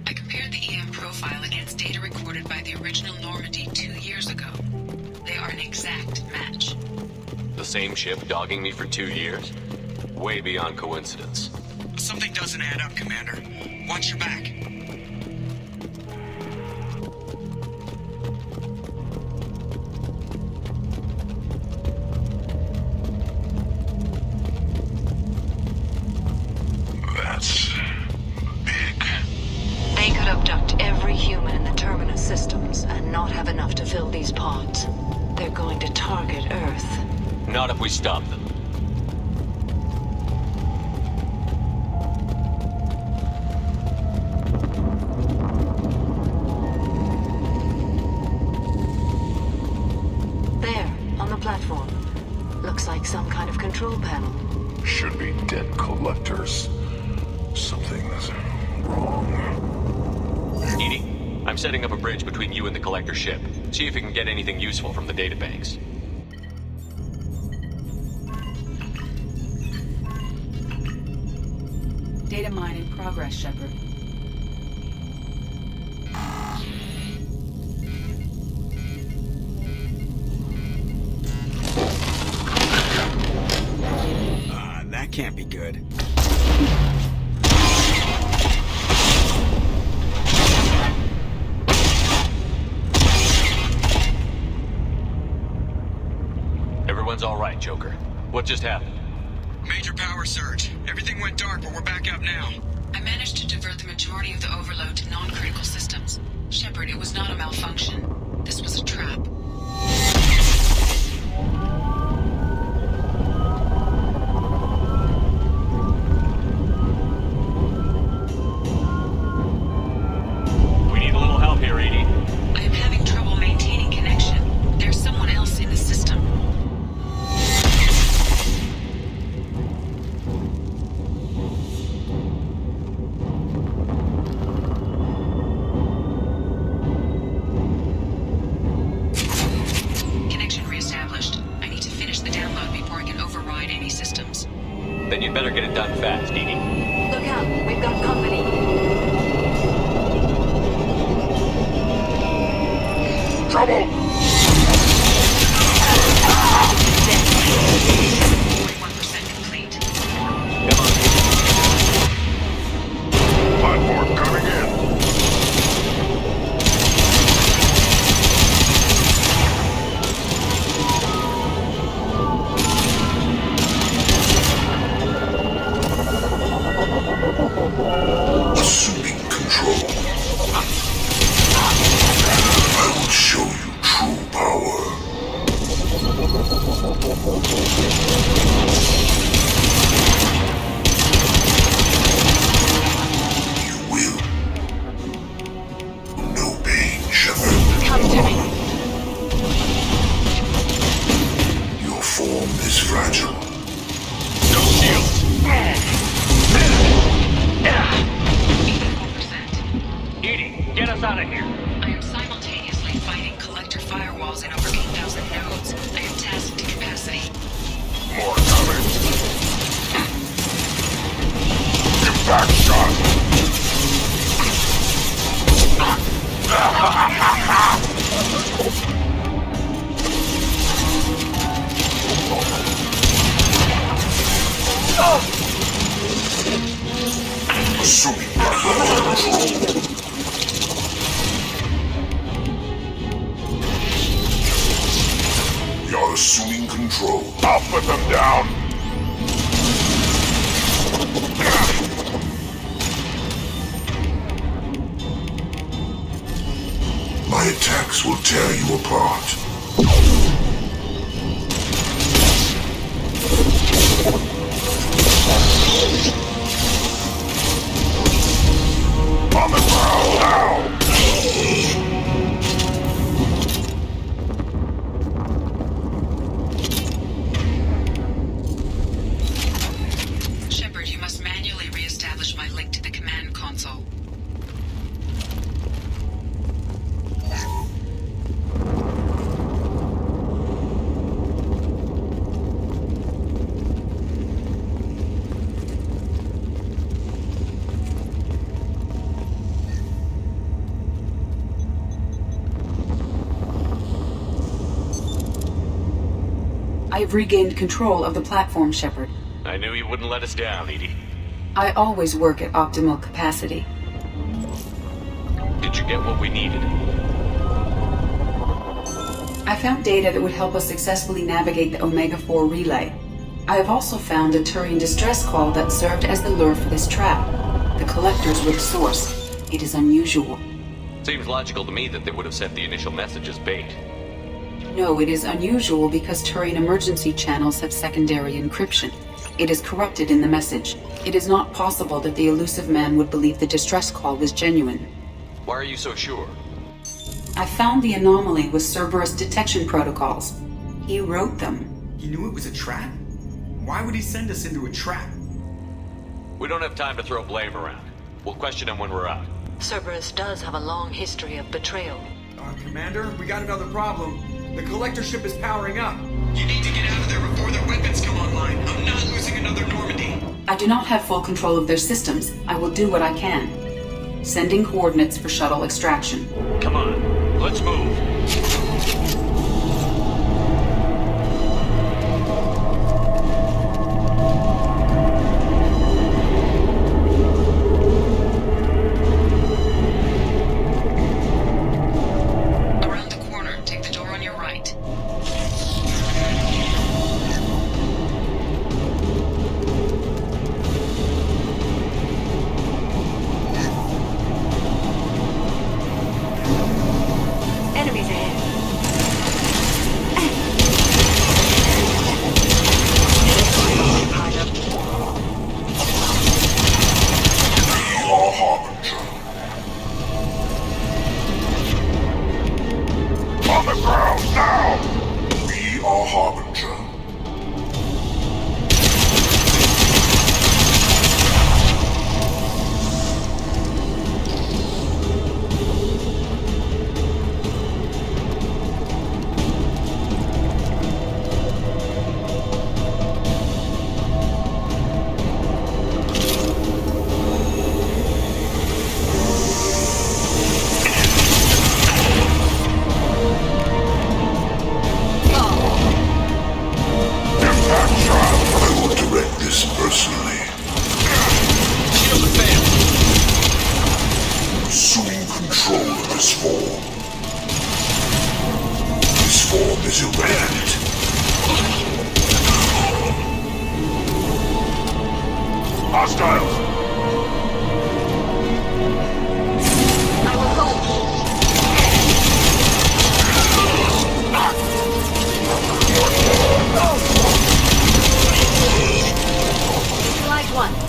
I compared the EM profile against data recorded by the original Normandy 2 years ago. They are an exact match. The same ship dogging me for 2 years? Way beyond coincidence. Something doesn't add up, Commander. Watch your back. That's big. They could abduct every human in the Terminus systems and not have enough to fill these pods. They're going to target Earth. Not if we stop them. There, on the platform. Looks like some kind of control panel. Should be dead collectors. Something's wrong. Edie, I'm setting up a bridge between you and the collector ship. See if you can get anything useful from the databanks. Data mine in progress, Shepard. can't be good. Everyone's all right, Joker. What just happened? Major power surge. Everything went dark, but we're back up now. I managed to divert the majority of the overload to non-critical systems. Shepard, it was not a malfunction. This was a trap. We need a little help here, Edie. I am having trouble maintaining connection. There's someone else in the system. Connection reestablished. I need to finish the download before I can override any systems. Then you'd better get it done fast, Edie. Look out, we've got company. Trouble! 41% complete. Come on, Platform coming in. Assuming control. I will show you true power. You will. No pain, Shepard. Come to me. Your form is fragile. no shields! 84%. Edie, get us out of here. I am simultaneously fighting collector firewalls in over 8,000 nodes. I am tasked to capacity. More coming. Impact shot. Assuming control. We are assuming control. I'll put them down. My attacks will tear you apart. On the ground now! Shepard, you must manually re-establish my link to the command console. I've regained control of the platform, Shepard. I knew you wouldn't let us down, Edie. I always work at optimal capacity. Did you get what we needed? I found data that would help us successfully navigate the Omega-4 relay. I have also found a Turian distress call that served as the lure for this trap. The collectors were the source. It is unusual. Seems logical to me that they would have sent the initial message as bait. No, it is unusual because Turian emergency channels have secondary encryption. It is corrupted in the message. It is not possible that the elusive man would believe the distress call was genuine. Why are you so sure? I found the anomaly with Cerberus detection protocols. He wrote them. He knew it was a trap? Why would he send us into a trap? We don't have time to throw blame around. We'll question him when we're out. Cerberus does have a long history of betrayal. Commander, we got another problem. The collector ship is powering up. You need to get out of there before their weapons come online. I'm not losing another Normandy. I do not have full control of their systems. I will do what I can. Sending coordinates for shuttle extraction. Come on, let's move. is irrelevant. Hostiles! I will hold. Neutralize one.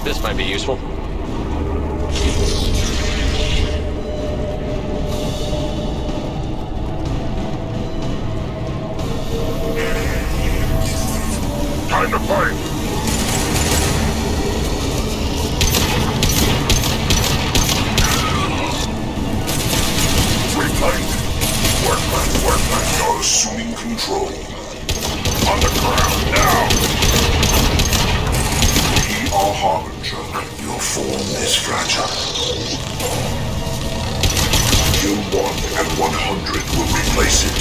This might be useful. Time to fight! Reclaimed. Workman, you're assuming control. On the ground, now! We are Harbinger. Your form is fragile. Kill 1 and 100 will replace it.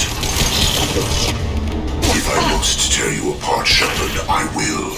If I must tear you apart, Shepard, I will.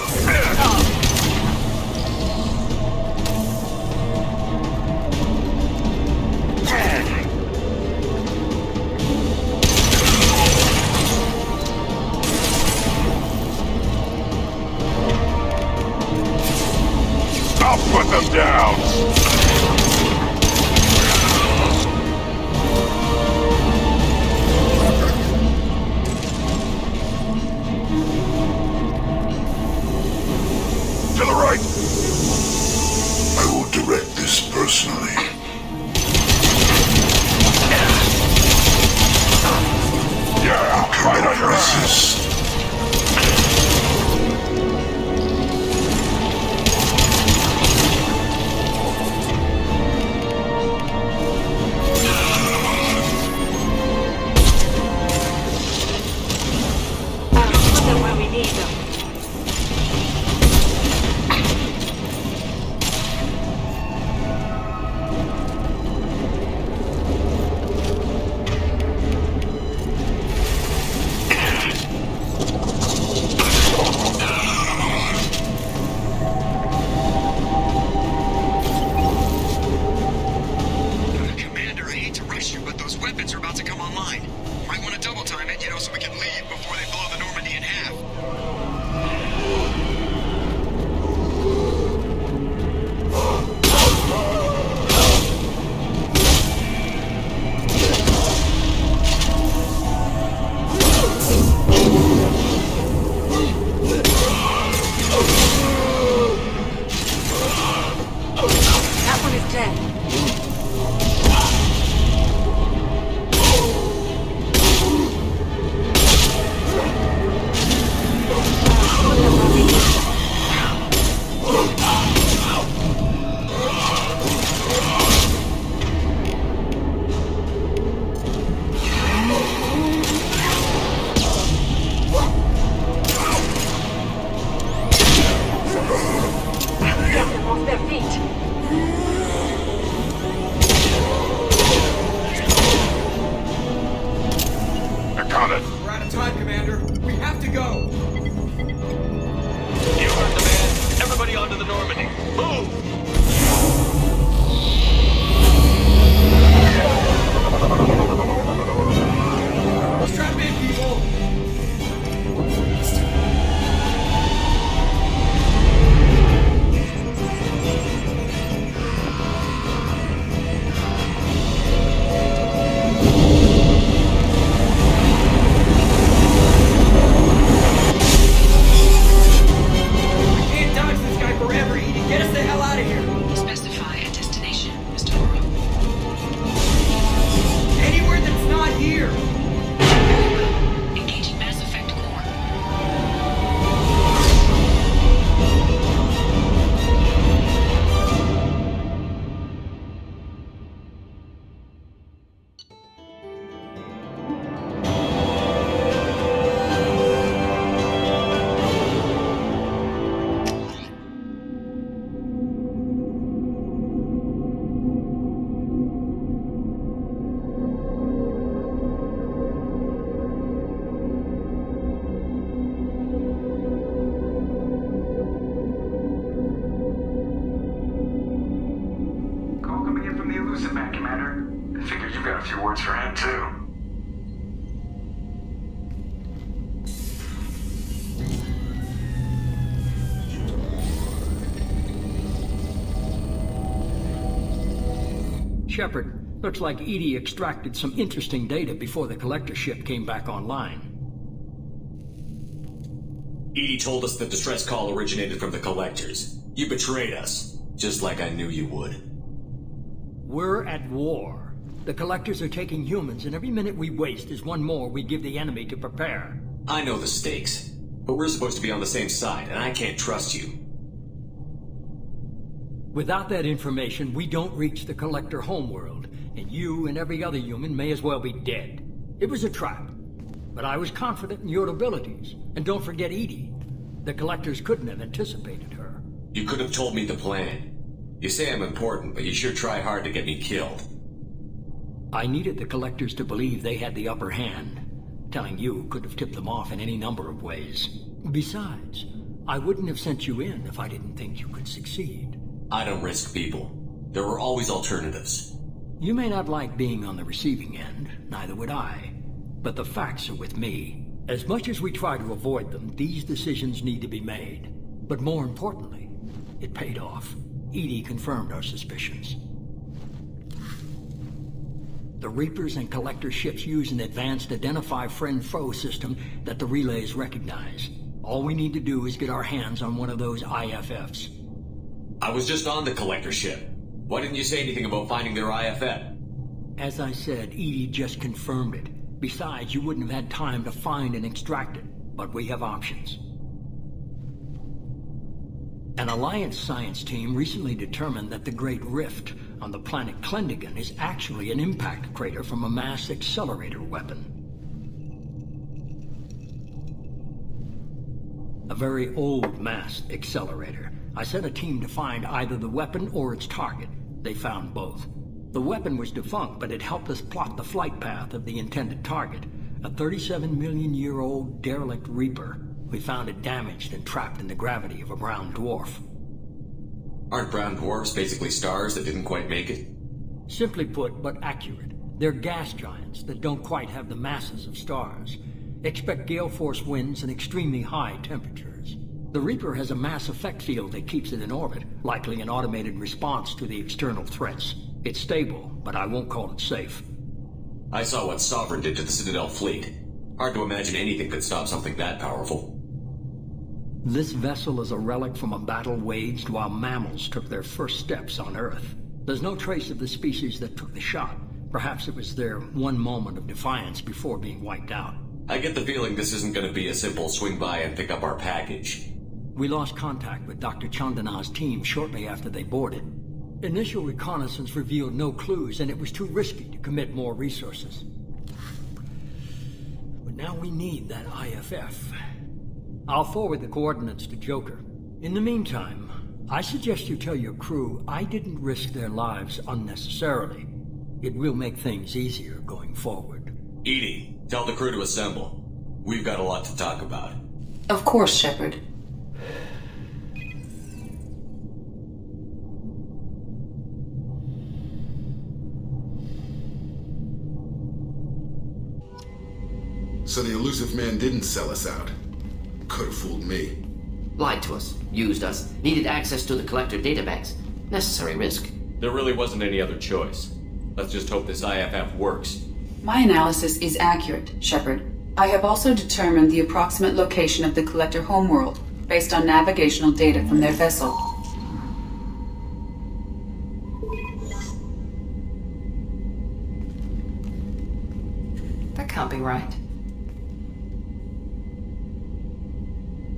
Who's it, Mad Commander? I figured you've got a few words for him, too. Shepard, looks like Edie extracted some interesting data before the collector ship came back online. Edie told us the distress call originated from the collectors. You betrayed us, just like I knew you would. We're at war. The collectors are taking humans, and every minute we waste is one more we give the enemy to prepare. I know the stakes, but we're supposed to be on the same side, and I can't trust you. Without that information, we don't reach the collector homeworld, and you and every other human may as well be dead. It was a trap, but I was confident in your abilities. And don't forget Edie. The collectors couldn't have anticipated her. You could have told me the plan. You say I'm important, but you sure try hard to get me killed. I needed the collectors to believe they had the upper hand. Telling you could have tipped them off in any number of ways. Besides, I wouldn't have sent you in if I didn't think you could succeed. I don't risk people. There are always alternatives. You may not like being on the receiving end, neither would I. But the facts are with me. As much as we try to avoid them, these decisions need to be made. But more importantly, it paid off. Edie confirmed our suspicions. The Reapers and Collector ships use an advanced Identify Friend-Foe system that the relays recognize. All we need to do is get our hands on one of those IFFs. I was just on the Collector ship. Why didn't you say anything about finding their IFF? As I said, Edie just confirmed it. Besides, you wouldn't have had time to find and extract it. But we have options. An Alliance science team recently determined that the Great Rift on the planet Klendigan is actually an impact crater from a mass accelerator weapon. A very old mass accelerator. I sent a team to find either the weapon or its target. They found both. The weapon was defunct, but it helped us plot the flight path of the intended target. A 37-million-year-old derelict Reaper. We found it damaged and trapped in the gravity of a brown dwarf. Aren't brown dwarfs basically stars that didn't quite make it? Simply put, but accurate. They're gas giants that don't quite have the masses of stars. Expect gale force winds and extremely high temperatures. The Reaper has a mass effect field that keeps it in orbit, likely an automated response to the external threats. It's stable, but I won't call it safe. I saw what Sovereign did to the Citadel fleet. Hard to imagine anything could stop something that powerful. This vessel is a relic from a battle waged while mammals took their first steps on Earth. There's no trace of the species that took the shot. Perhaps it was their one moment of defiance before being wiped out. I get the feeling this isn't going to be a simple swing by and pick up our package. We lost contact with Dr. Chandana's team shortly after they boarded. Initial reconnaissance revealed no clues, and it was too risky to commit more resources. But now we need that IFF. I'll forward the coordinates to Joker. In the meantime, I suggest you tell your crew I didn't risk their lives unnecessarily. It will make things easier going forward. Edie, tell the crew to assemble. We've got a lot to talk about. Of course, Shepard. So the elusive man didn't sell us out. Could have fooled me. Lied to us, used us, needed access to the Collector databanks. Necessary risk. There really wasn't any other choice. Let's just hope this IFF works. My analysis is accurate, Shepard. I have also determined the approximate location of the Collector homeworld, based on navigational data from their vessel. That can't be right.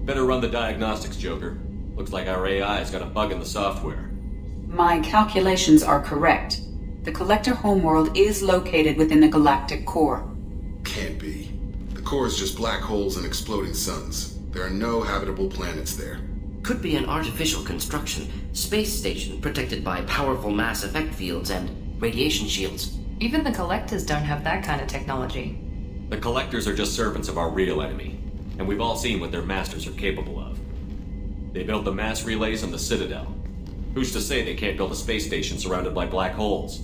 Better run the diagnostics, Joker. Looks like our AI's got a bug in the software. My calculations are correct. The Collector homeworld is located within the galactic core. Can't be. The core is just black holes and exploding suns. There are no habitable planets there. Could be an artificial construction, space station protected by powerful mass effect fields and radiation shields. Even the Collectors don't have that kind of technology. The Collectors are just servants of our real enemy, and we've all seen what their masters are capable of. They built the mass relays on the Citadel. Who's to say they can't build a space station surrounded by black holes?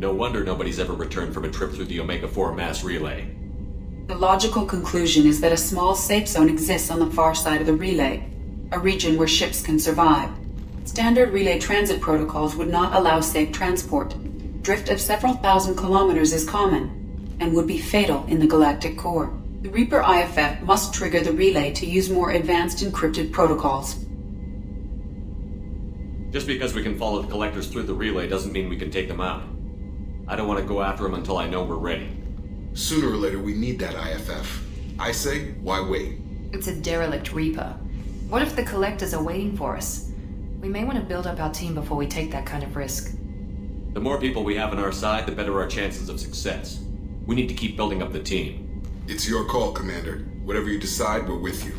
No wonder nobody's ever returned from a trip through the Omega-4 mass relay. The logical conclusion is that a small safe zone exists on the far side of the relay, a region where ships can survive. Standard relay transit protocols would not allow safe transport. Drift of several thousand kilometers is common, and would be fatal in the galactic core. The Reaper IFF must trigger the relay to use more advanced encrypted protocols. Just because we can follow the collectors through the relay doesn't mean we can take them out. I don't want to go after them until I know we're ready. Sooner or later, we need that IFF. I say, why wait? It's a derelict Reaper. What if the collectors are waiting for us? We may want to build up our team before we take that kind of risk. The more people we have on our side, the better our chances of success. We need to keep building up the team. It's your call, Commander. Whatever you decide, we're with you.